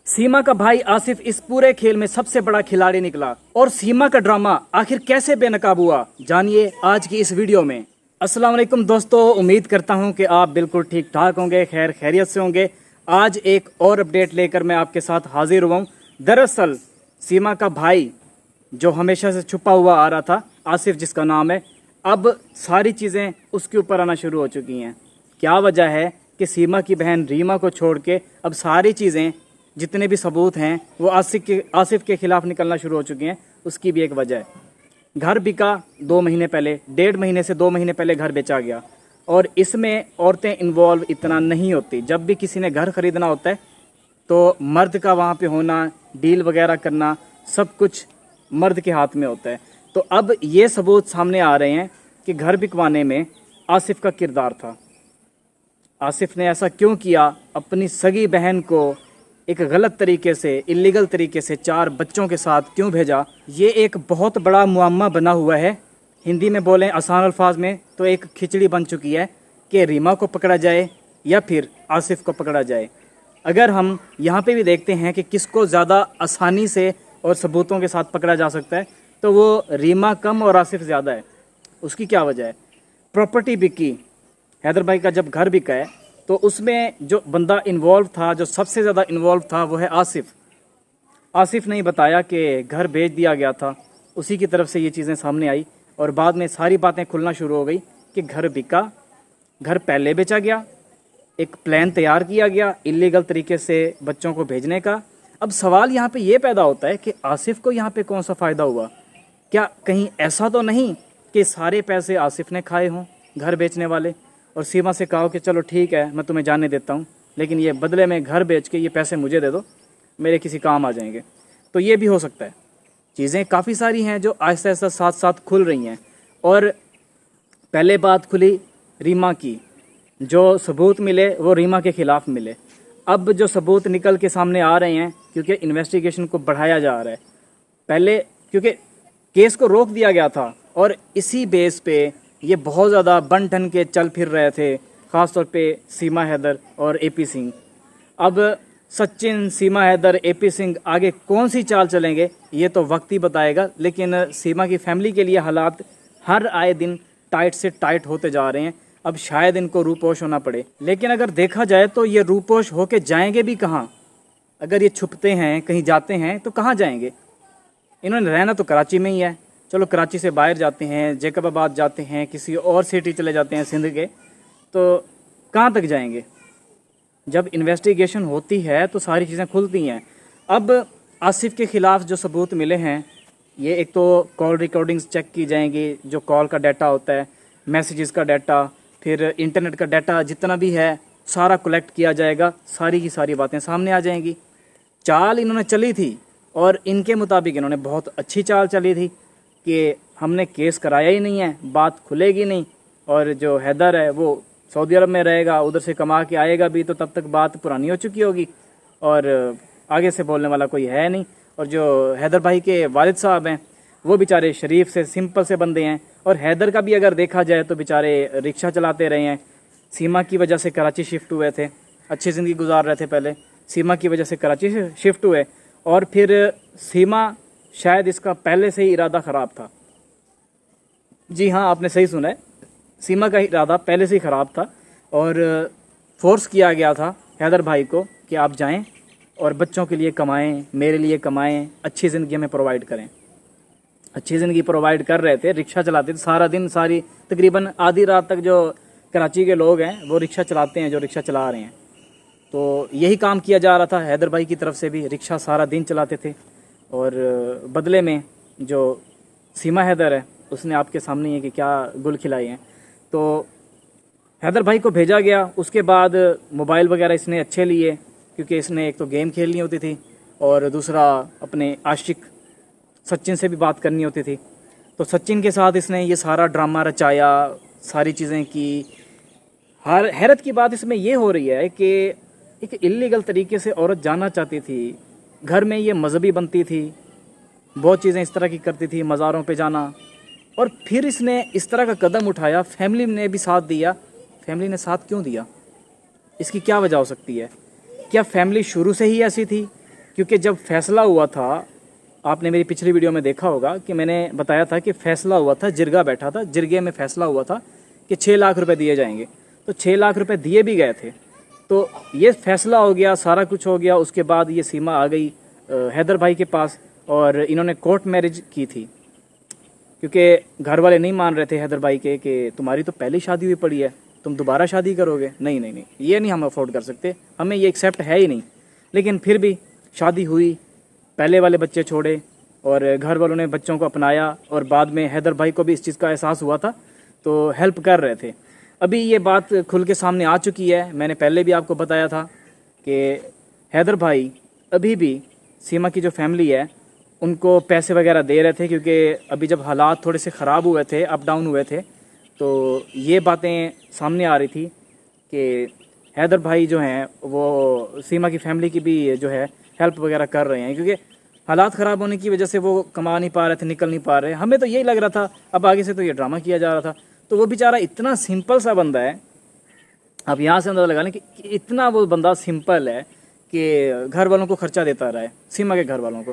सीमा का भाई आसिफ इस पूरे खेल में सबसे बड़ा खिलाड़ी निकला और सीमा का ड्रामा आखिर कैसे बेनकाब हुआ, जानिए आज की इस वीडियो में। अस्सलाम वालेकुम दोस्तों, उम्मीद करता हूं कि आप बिल्कुल ठीक ठाक होंगे, खैर खैरियत से होंगे। आज एक और अपडेट लेकर मैं आपके साथ हाजिर हुआ हूं। दरअसल सीमा का भाई जो हमेशा से छुपा हुआ आ रहा था, आसिफ जिसका नाम है, अब सारी चीज़ें उसके ऊपर आना शुरू हो चुकी हैं। क्या वजह है कि सीमा की बहन रीमा को छोड़ के अब सारी चीज़ें, जितने भी सबूत हैं, वो आसिफ के खिलाफ निकलना शुरू हो चुकी हैं। उसकी भी एक वजह है, घर बिका 2 महीने पहले, 1.5 महीने से 2 महीने पहले घर बेचा गया। और इसमें औरतें इन्वॉल्व इतना नहीं होती। जब भी किसी ने घर ख़रीदना होता है तो मर्द का वहाँ पे होना, डील वगैरह करना, सब कुछ मर्द के हाथ में होता है। तो अब ये सबूत सामने आ रहे हैं कि घर बिकवाने में आसिफ का किरदार था। आसिफ ने ऐसा क्यों किया, अपनी सगी बहन को एक गलत तरीके से, इलीगल तरीके से 4 बच्चों के साथ क्यों भेजा, ये एक बहुत बड़ा मुअम्मा बना हुआ है। हिंदी में बोलें आसान अल्फाज में तो एक खिचड़ी बन चुकी है कि रीमा को पकड़ा जाए या फिर आसिफ को पकड़ा जाए। अगर हम यहाँ पे भी देखते हैं कि किसको ज़्यादा आसानी से और सबूतों के साथ पकड़ा जा सकता है, तो वो रीमा कम और आसिफ ज़्यादा है। उसकी क्या वजह है? प्रॉपर्टी बिकी, हैदर भाई का जब घर बिका है तो उसमें जो बंदा इन्वॉल्व था, जो सबसे ज़्यादा इन्वॉल्व था, वो है आसिफ। आसिफ ने ही बताया कि घर बेच दिया गया था, उसी की तरफ से ये चीज़ें सामने आई और बाद में सारी बातें खुलना शुरू हो गई कि घर बिका, घर पहले बेचा गया, एक प्लान तैयार किया गया इलीगल तरीके से बच्चों को भेजने का। अब सवाल यहाँ पे ये पैदा होता है कि आसिफ को यहाँ पे कौन सा फ़ायदा हुआ? क्या कहीं ऐसा तो नहीं कि सारे पैसे आसिफ ने खाए हों, घर बेचने वाले, और सीमा से कहा कि चलो ठीक है मैं तुम्हें जाने देता हूँ, लेकिन ये बदले में घर बेच के ये पैसे मुझे दे दो, मेरे किसी काम आ जाएंगे। तो ये भी हो सकता है। चीज़ें काफ़ी सारी हैं जो आहिस्ता आहिस्ता साथ साथ खुल रही हैं। और पहले बात खुली रीमा की, जो सबूत मिले वो रीमा के ख़िलाफ़ मिले। अब जो सबूत निकल के सामने आ रहे हैं, क्योंकि इन्वेस्टिगेशन को बढ़ाया जा रहा है, पहले क्योंकि केस को रोक दिया गया था और इसी बेस पे ये बहुत ज़्यादा बन ठन के चल फिर रहे थे, ख़ास तौर पे सीमा हैदर और एपी सिंह। अब सचिन, सीमा हैदर, एपी सिंह आगे कौन सी चाल चलेंगे ये तो वक्त ही बताएगा। लेकिन सीमा की फैमिली के लिए हालात हर आए दिन टाइट से टाइट होते जा रहे हैं। अब शायद इनको रूपोश होना पड़े, लेकिन अगर देखा जाए तो ये रूपोश होके जाएंगे भी कहाँ? अगर ये छुपते हैं, कहीं जाते हैं तो कहाँ जाएंगे? इन्होंने रहना तो कराची में ही है। चलो कराची से बाहर जाते हैं, जैकबाबाद जाते हैं, किसी और सिटी चले जाते हैं सिंध के, तो कहाँ तक जाएंगे? जब इन्वेस्टिगेशन होती है तो सारी चीज़ें खुलती हैं। अब आसिफ के ख़िलाफ़ जो सबूत मिले हैं, ये एक तो कॉल रिकॉर्डिंग्स चेक की जाएंगी, जो कॉल का डाटा होता है, मैसेजेस का डाटा, फिर इंटरनेट का डाटा जितना भी है सारा कलेक्ट किया जाएगा, सारी की सारी बातें सामने आ जाएंगी। चाल इन्होंने चली थी और इनके मुताबिक इन्होंने बहुत अच्छी चाल चली थी कि हमने केस कराया ही नहीं है, बात खुलेगी नहीं, और जो हैदर है वो सऊदी अरब में रहेगा, उधर से कमा के आएगा भी तो तब तक बात पुरानी हो चुकी होगी और आगे से बोलने वाला कोई है नहीं। और जो हैदर भाई के वालिद साहब हैं वो बेचारे शरीफ से, सिंपल से बंदे हैं। और हैदर का भी अगर देखा जाए तो बेचारे रिक्शा चलाते रहे हैं। सीमा की वजह से कराची शिफ्ट हुए थे, अच्छी ज़िंदगी गुजार रहे थे पहले, सीमा की वजह से कराची से शिफ्ट हुए, और फिर सीमा, शायद इसका पहले से ही इरादा ख़राब था। जी हाँ, आपने सही सुना है, सीमा का इरादा पहले से ही ख़राब था और फोर्स किया गया था हैदर भाई को कि आप जाएं और बच्चों के लिए कमाएं, मेरे लिए कमाएं, अच्छी ज़िंदगी हमें प्रोवाइड करें। अच्छी ज़िंदगी प्रोवाइड कर रहे थे, रिक्शा चलाते थे सारा दिन, सारी तकरीबन आधी रात तक जो कराची के लोग हैं वो रिक्शा चलाते हैं, जो रिक्शा चला रहे हैं। तो यही काम किया जा रहा था हैदर भाई की तरफ से भी, रिक्शा सारा दिन चलाते थे। और बदले में जो सीमा हैदर है उसने आपके सामने है कि क्या गुल खिलाए हैं। तो हैदर भाई को भेजा गया, उसके बाद मोबाइल वगैरह इसने अच्छे लिए, क्योंकि इसने एक तो गेम खेलनी होती थी और दूसरा अपने आशिक सचिन से भी बात करनी होती थी। तो सचिन के साथ इसने ये सारा ड्रामा रचाया, सारी चीज़ें की। हैरत की बात इसमें ये हो रही है कि एक इलीगल तरीके से औरत जाना चाहती थी, घर में ये मजहबी बनती थी, बहुत चीज़ें इस तरह की करती थी, मज़ारों पे जाना, और फिर इसने इस तरह का कदम उठाया। फैमिली ने भी साथ दिया। फैमिली ने साथ क्यों दिया? इसकी क्या वजह हो सकती है? क्या फैमिली शुरू से ही ऐसी थी क्योंकि जब फैसला हुआ था, आपने मेरी पिछली वीडियो में देखा होगा कि मैंने बताया था कि फैसला हुआ था, जिरगा बैठा था, जिरगे में फैसला हुआ था कि 6 लाख रुपए दिए जाएंगे। तो 6 लाख रुपए दिए भी गए थे। तो ये फैसला हो गया, सारा कुछ हो गया। उसके बाद ये सीमा आ गई हैदर भाई के पास और इन्होंने कोर्ट मैरिज की थी, क्योंकि घर वाले नहीं मान रहे थे हैदर भाई के कि तुम्हारी तो पहली शादी हुई पड़ी है, तुम दोबारा शादी करोगे? नहीं नहीं नहीं, ये नहीं हम अफोर्ड कर सकते, हमें ये एक्सेप्ट है ही नहीं। लेकिन फिर भी शादी हुई, पहले वाले बच्चे छोड़े और घर वालों ने बच्चों को अपनाया और बाद में हैदर भाई को भी इस चीज़ का एहसास हुआ था तो हेल्प कर रहे थे। अभी ये बात खुल के सामने आ चुकी है। मैंने पहले भी आपको बताया था कि हैदर भाई अभी भी सीमा की जो फैमिली है उनको पैसे वगैरह दे रहे थे, क्योंकि अभी जब हालात थोड़े से ख़राब हुए थे, अप डाउन हुए थे, तो ये बातें सामने आ रही थी कि हैदर भाई जो हैं वो सीमा की फैमिली की भी जो है हेल्प वगैरह कर रहे हैं, क्योंकि हालात ख़राब होने की वजह से वो कमा नहीं पा रहे थे, निकल नहीं पा रहे। हमें तो यही लग रहा था, अब आगे से तो ये ड्रामा किया जा रहा था। तो वो बेचारा इतना सिंपल सा बंदा है, आप यहाँ से अंदाज़ा लगा लें कि इतना वो बंदा सिंपल है कि घर वालों को खर्चा देता रहा है, सीमा के घर वालों को।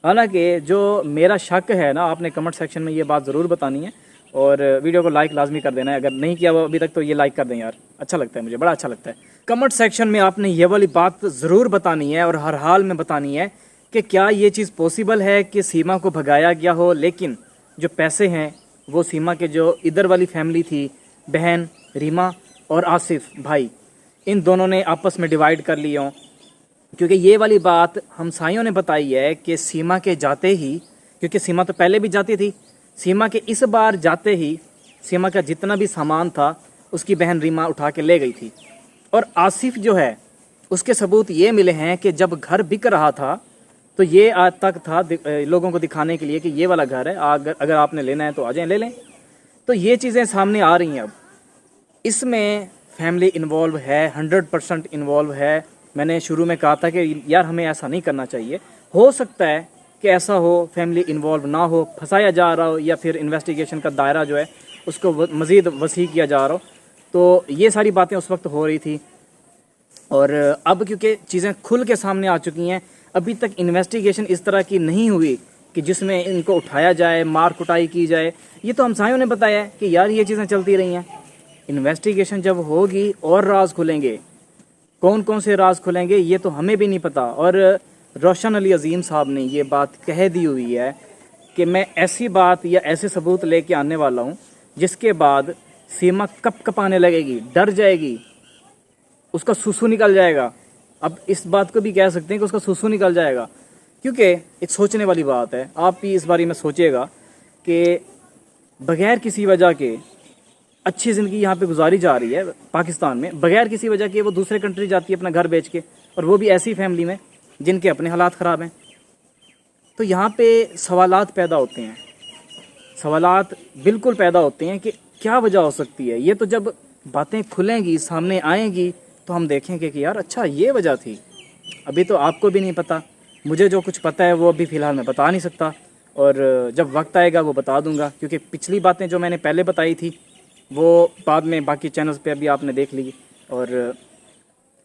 हालांकि जो मेरा शक है ना, आपने कमेंट सेक्शन में ये बात ज़रूर बतानी है और वीडियो को लाइक लाजमी कर देना है। अगर नहीं किया वो अभी तक तो ये लाइक कर दें यार, अच्छा लगता है मुझे, बड़ा अच्छा लगता है। कमेंट सेक्शन में आपने ये वाली बात ज़रूर बतानी है और हर हाल में बतानी है कि क्या ये चीज़ पॉसिबल है कि सीमा को भगाया गया हो, लेकिन जो पैसे हैं वो सीमा के जो इधर वाली फैमिली थी, बहन रीमा और आसिफ भाई, इन दोनों ने आपस में डिवाइड कर लिए हों। क्योंकि ये वाली बात हमसायों ने बताई है कि सीमा के जाते ही, क्योंकि सीमा तो पहले भी जाती थी, सीमा के इस बार जाते ही सीमा का जितना भी सामान था उसकी बहन रीमा उठा के ले गई थी। और आसिफ जो है उसके सबूत ये मिले हैं कि जब घर बिक रहा था तो ये आज तक था लोगों को दिखाने के लिए कि ये वाला घर है, अगर आपने लेना है तो आ जाएं ले लें। तो ये चीज़ें सामने आ रही हैं। अब इसमें फैमिली इन्वॉल्व है, 100% इन्वॉल्व है। मैंने शुरू में कहा था कि यार हमें ऐसा नहीं करना चाहिए। हो सकता है कि ऐसा हो, फैमिली इन्वॉल्व ना हो, फंसाया जा रहा हो, या फिर इन्वेस्टिगेशन का दायरा जो है उसको मज़ीद वसी किया जा रहा हो। तो ये सारी बातें उस वक्त हो रही थी और अब क्योंकि चीज़ें खुल के सामने आ चुकी हैं, अभी तक इन्वेस्टिगेशन इस तरह की नहीं हुई कि जिसमें इनको उठाया जाए, मार कुटाई की जाए। ये तो हमसायों ने बताया है कि यार ये चीज़ें चलती रही हैं। इन्वेस्टिगेशन जब होगी और राज खुलेंगे, कौन कौन से राज खुलेंगे ये तो हमें भी नहीं पता। और रोशन अली अजीम साहब ने ये बात कह दी हुई है कि मैं ऐसी बात या ऐसे सबूत लेके आने वाला हूँ जिसके बाद सीमा कपाने लगेगी, डर जाएगी, उसका सुसु निकल जाएगा। अब इस बात को भी कह सकते हैं कि उसका सुसु निकल जाएगा, क्योंकि एक सोचने वाली बात है। आप भी इस बारे में सोचिएगा कि बगैर किसी वजह के अच्छी ज़िंदगी यहाँ पे गुजारी जा रही है पाकिस्तान में, बगैर किसी वजह के वो दूसरे कंट्री जाती है अपना घर बेच के, और वो भी ऐसी फैमिली में जिनके अपने हालात ख़राब हैं। तो यहाँ पे सवालात पैदा होते हैं, सवालात बिल्कुल पैदा होते हैं कि क्या वजह हो सकती है। ये तो जब बातें खुलेंगी, सामने आएंगी, तो हम देखेंगे कि यार अच्छा ये वजह थी। अभी तो आपको भी नहीं पता, मुझे जो कुछ पता है वो अभी फ़िलहाल मैं बता नहीं सकता, और जब वक्त आएगा वो बता दूंगा। क्योंकि पिछली बातें जो मैंने पहले बताई थी वो बाद में बाकी चैनल्स पे अभी आपने देख ली, और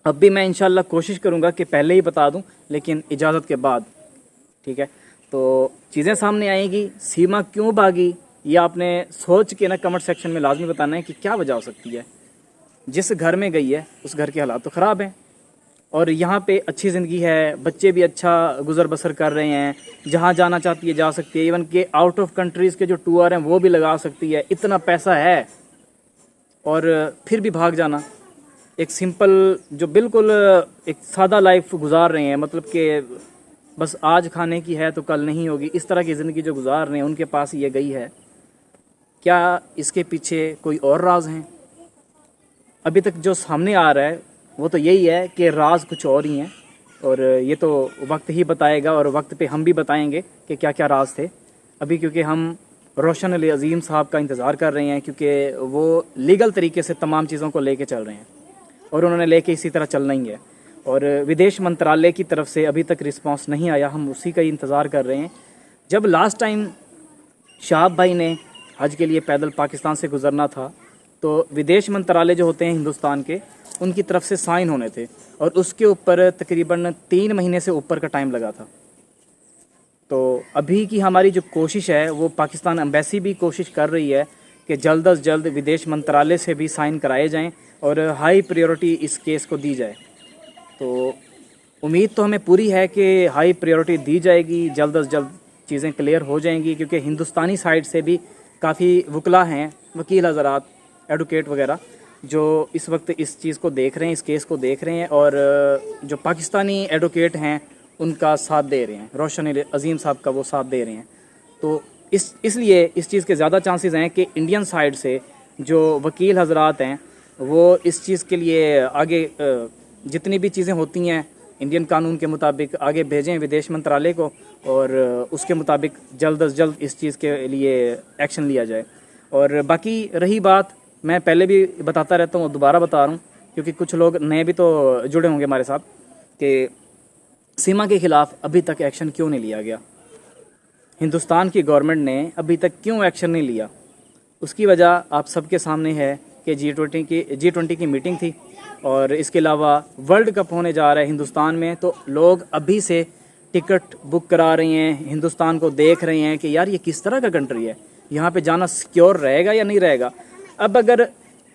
अब भी मैं इंशाल्लाह कोशिश करूंगा कि पहले ही बता दूं, लेकिन इजाज़त के बाद, ठीक है। तो चीज़ें सामने आएंगी। सीमा क्यों भागी ये आपने सोच के ना कमेंट सेक्शन में लाजमी बताना है कि क्या वजह हो सकती है। जिस घर में गई है उस घर के हालात तो ख़राब हैं, और यहाँ पे अच्छी ज़िंदगी है, बच्चे भी अच्छा गुजर बसर कर रहे हैं, जहाँ जाना चाहती है जा सकती है, इवन के आउट ऑफ कंट्रीज़ के जो टूर हैं वो भी लगा सकती है, इतना पैसा है। और फिर भी भाग जाना, एक सिंपल जो बिल्कुल एक सादा लाइफ गुजार रहे हैं, मतलब कि बस आज खाने की है तो कल नहीं होगी, इस तरह की ज़िंदगी जो गुजार रहे हैं, उनके पास ये गई है। क्या इसके पीछे कोई और राज हैं? अभी तक जो सामने आ रहा है वो तो यही है कि राज कुछ और ही हैं, और ये तो वक्त ही बताएगा, और वक्त पे हम भी बताएंगे कि क्या क्या राज थे। अभी क्योंकि हम रोशन अली अजीम साहब का इंतज़ार कर रहे हैं, क्योंकि वो लीगल तरीके से तमाम चीज़ों को लेके चल रहे हैं, और उन्होंने लेके इसी तरह चलना ही है। और विदेश मंत्रालय की तरफ से अभी तक रिस्पांस नहीं आया, हम उसी का ही इंतज़ार कर रहे हैं। जब लास्ट टाइम शाहब भाई ने हज के लिए पैदल पाकिस्तान से गुज़रना था, तो विदेश मंत्रालय जो होते हैं हिंदुस्तान के, उनकी तरफ से साइन होने थे और उसके ऊपर तकरीबन 3 महीने से ऊपर का टाइम लगा था। तो अभी की हमारी जो कोशिश है वो पाकिस्तान एम्बेसी भी कोशिश कर रही है कि जल्द अज जल्द विदेश मंत्रालय से भी साइन कराए जाएं और हाई प्रायोरिटी इस केस को दी जाए। तो उम्मीद तो हमें पूरी है कि हाई प्रायोरिटी दी जाएगी, जल्द अज जल्द चीज़ें क्लियर हो जाएंगी, क्योंकि हिंदुस्तानी साइड से भी काफ़ी वकला हैं, वकील हज़रात, एडवोकेट वगैरह, जो इस वक्त इस चीज़ को देख रहे हैं, इस केस को देख रहे हैं और जो पाकिस्तानी एडवोकेट हैं उनका साथ दे रहे हैं, रोशन अजीम साहब का वो साथ दे रहे हैं। तो इसलिए इस चीज़ के ज़्यादा चांसेस हैं कि इंडियन साइड से जो वकील हज़रात हैं वो इस चीज़ के लिए आगे जितनी भी चीज़ें होती हैं इंडियन कानून के मुताबिक आगे भेजें विदेश मंत्रालय को और उसके मुताबिक जल्द अज जल्द इस चीज़ के लिए एक्शन लिया जाए। और बाकी रही बात, मैं पहले भी बताता रहता हूँ, दोबारा बता रहा हूँ क्योंकि कुछ लोग नए भी तो जुड़े होंगे हमारे साथ, कि सीमा के ख़िलाफ़ अभी तक एक्शन क्यों नहीं लिया गया, हिंदुस्तान की गवर्नमेंट ने अभी तक क्यों एक्शन नहीं लिया। उसकी वजह आप सबके सामने है कि G20 की मीटिंग थी और इसके अलावा वर्ल्ड कप होने जा रहा है हिंदुस्तान में, तो लोग अभी से टिकट बुक करा रहे हैं, हिंदुस्तान को देख रहे हैं कि यार ये किस तरह का कंट्री है, यहाँ पे जाना सिक्योर रहेगा या नहीं रहेगा। अब अगर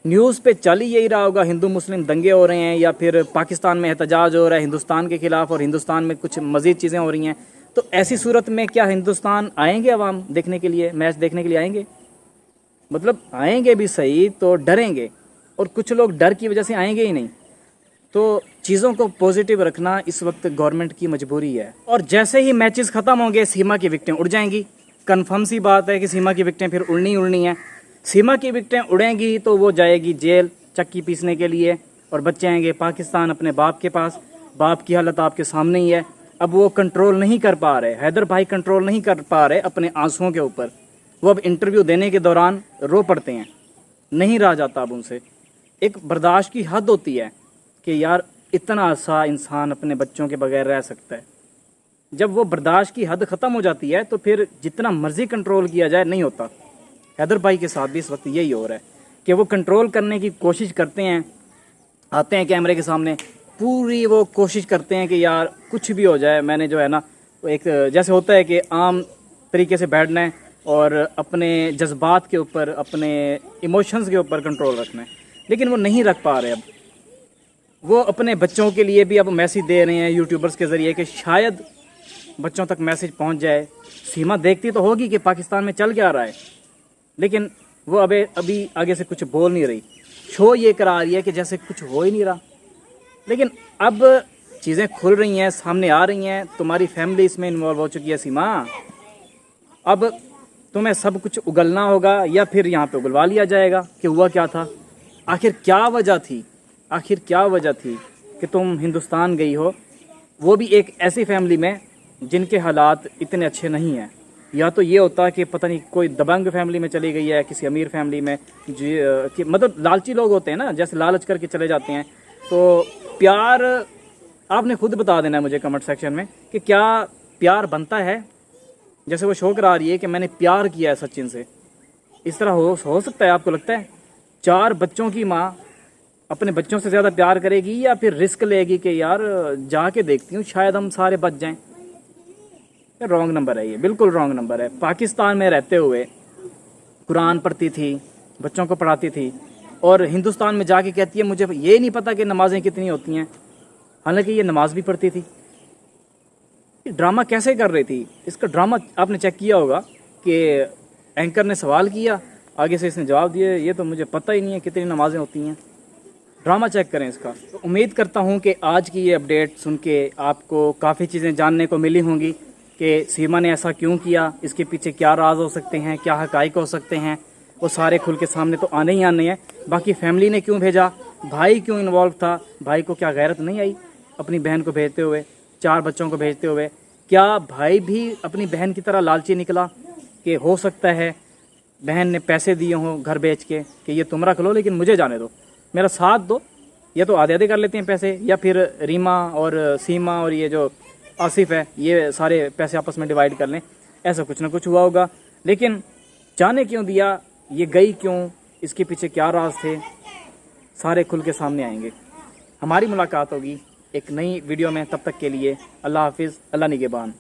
न्यूज़ पे चल ही यही रहा होगा हिंदू मुस्लिम दंगे हो रहे हैं या फिर पाकिस्तान में एहतजाज हो रहा है हिंदुस्तान के ख़िलाफ़ और हिंदुस्तान में कुछ मज़ीद चीज़ें हो रही हैं, तो ऐसी सूरत में क्या हिंदुस्तान आएंगे अवाम देखने के लिए, मैच देखने के लिए आएंगे? मतलब आएंगे भी सही तो डरेंगे, और कुछ लोग डर की वजह से आएंगे ही नहीं। तो चीज़ों को पॉजिटिव रखना इस वक्त गवर्नमेंट की मजबूरी है। और जैसे ही मैचेस ख़त्म होंगे सीमा की विकेटें उड़ जाएंगी, कन्फर्म सी बात है कि सीमा की विकेटें फिर उड़नी हैं। सीमा की विकेटें उड़ेंगी तो वो जाएगी जेल चक्की पीसने के लिए और बच्चे आएंगे पाकिस्तान अपने बाप के पास। बाप की हालत आपके सामने ही है, अब वो कंट्रोल नहीं कर पा रहे, हैदर भाई कंट्रोल नहीं कर पा रहे अपने आंसुओं के ऊपर। वो अब इंटरव्यू देने के दौरान रो पड़ते हैं, नहीं रहा जाता अब उनसे। एक बर्दाश्त की हद होती है कि यार इतना सा इंसान अपने बच्चों के बगैर रह सकता है। जब वो बर्दाश्त की हद ख़त्म हो जाती है तो फिर जितना मर्जी कंट्रोल किया जाए नहीं होता। हैदर भाई के साथ भी इस वक्त यही हो रहा है कि वो कंट्रोल करने की कोशिश करते हैं, आते हैं कैमरे के सामने, पूरी वो कोशिश करते हैं कि यार कुछ भी हो जाए, मैंने जो है ना एक जैसे होता है कि आम तरीके से बैठना है और अपने जज्बात के ऊपर, अपने इमोशंस के ऊपर कंट्रोल रखना है, लेकिन वो नहीं रख पा रहे। अब वो अपने बच्चों के लिए भी अब मैसेज दे रहे हैं यूट्यूबर्स के ज़रिए कि शायद बच्चों तक मैसेज पहुंच जाए। सीमा देखती तो होगी कि पाकिस्तान में चल क्या रहा है, लेकिन वो अभी आगे से कुछ बोल नहीं रही, शो ये करा रही है कि जैसे कुछ हो ही नहीं रहा। लेकिन अब चीज़ें खुल रही हैं, सामने आ रही हैं, तुम्हारी फैमिली इसमें इन्वॉल्व हो चुकी है सीमा। अब तुम्हें सब कुछ उगलना होगा या फिर यहाँ पे उगलवा लिया जाएगा कि हुआ क्या था, आखिर क्या वजह थी कि तुम हिंदुस्तान गई हो, वो भी एक ऐसी फैमिली में जिनके हालात इतने अच्छे नहीं हैं। या तो ये होता है कि पता नहीं कोई दबंग फैमिली में चली गई है, किसी अमीर फैमिली में कि मतलब लालची लोग होते हैं ना, जैसे लालच करके चले जाते हैं। तो प्यार आपने खुद बता देना है मुझे कमेंट सेक्शन में कि क्या प्यार बनता है। जैसे वो शो करा रही है कि मैंने प्यार किया है सचिन से, इस तरह हो सकता है? आपको लगता है 4 बच्चों की माँ अपने बच्चों से ज़्यादा प्यार करेगी या फिर रिस्क लेगी कि यार जाके देखती हूँ शायद हम सारे बच जाएं? रॉन्ग नंबर है, ये बिल्कुल रॉन्ग नंबर है। पाकिस्तान में रहते हुए कुरान पढ़ती थी, बच्चों को पढ़ाती थी, और हिंदुस्तान में जाके कहती है मुझे ये नहीं पता कि नमाजें कितनी होती हैं, हालांकि ये नमाज भी पढ़ती थी। ड्रामा कैसे कर रही थी? इसका ड्रामा आपने चेक किया होगा कि एंकर ने सवाल किया, आगे से इसने जवाब दिए, ये तो मुझे पता ही नहीं है कितनी नमाजें होती हैं। ड्रामा चेक करें इसका। तो उम्मीद करता हूँ कि आज की ये अपडेट सुन के आपको काफ़ी चीज़ें जानने को मिली होंगी कि सीमा ने ऐसा क्यों किया, इसके पीछे क्या राज हो सकते हैं, क्या हकाइक हो सकते हैं, वो सारे खुल के सामने तो आने ही आने हैं। बाकी फैमिली ने क्यों भेजा, भाई क्यों इन्वॉल्व था, भाई को क्या गैरत नहीं आई अपनी बहन को भेजते हुए, 4 बच्चों को भेजते हुए? क्या भाई भी अपनी बहन की तरह लालची निकला कि हो सकता है बहन ने पैसे दिए हों घर बेच के कि ये तुम रख लो लेकिन मुझे जाने दो, मेरा साथ दो, या तो आधे आधे कर लेते हैं पैसे, या फिर रीमा और सीमा और ये जो आसिफ है ये सारे पैसे आपस में डिवाइड कर लें। ऐसा कुछ ना कुछ हुआ होगा, लेकिन जाने क्यों दिया, ये गई क्यों, इसके पीछे क्या राज थे, सारे खुल के सामने आएंगे। हमारी मुलाकात होगी एक नई वीडियो में, तब तक के लिए अल्लाह हाफिज़, अल्लाह निगहबान।